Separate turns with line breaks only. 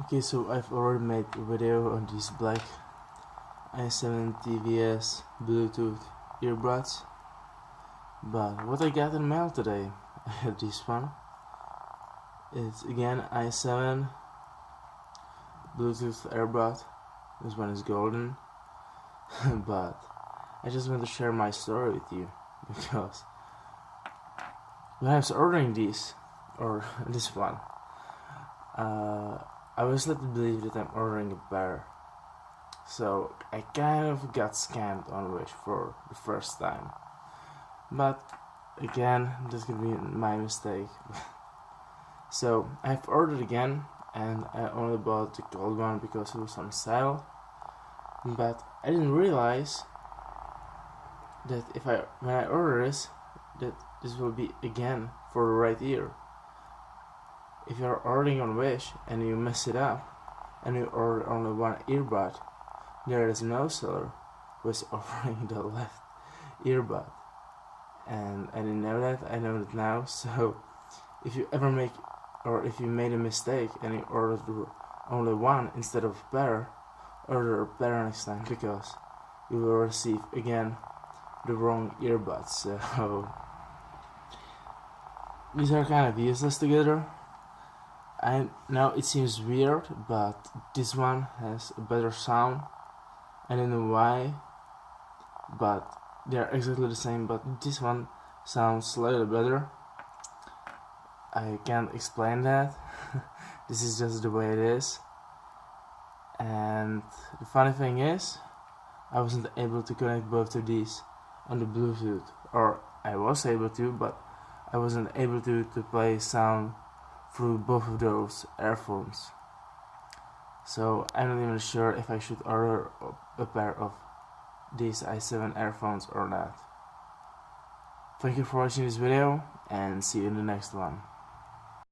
Okay, so I've already made a video on these black i7 TVS Bluetooth earbuds, but what I got in the mail today, I have this one. It's again i7 Bluetooth earbud. This one is golden, but I just want to share my story with you because when I was ordering this this one, I was led to believe that I'm ordering a pair. So I kind of got scammed on Wish for the first time. But again, this could be my mistake. So I've ordered again, and I only bought the gold one because it was on sale. But I didn't realize that when I order this, that this will be again for the right ear. If you're ordering on Wish and you mess it up and you order only one earbud, there is no seller who is offering the left earbud. And I didn't know that, I know that now. So if you ever if you made a mistake and you ordered only one instead of a pair, order a pair next time, because you will receive again the wrong earbuds. So these are kind of useless together. I know it seems weird, but this one has a better sound. I don't know why, but they are exactly the same, but this one sounds slightly better. I can't explain that. This is just the way it is. And the funny thing is, I wasn't able to connect both of these on the Bluetooth, or I was able to, but I wasn't able to play sound through both of those earphones. So I'm not even sure if I should order a pair of these i7 earphones or not. Thank you for watching this video, and see you in the next one.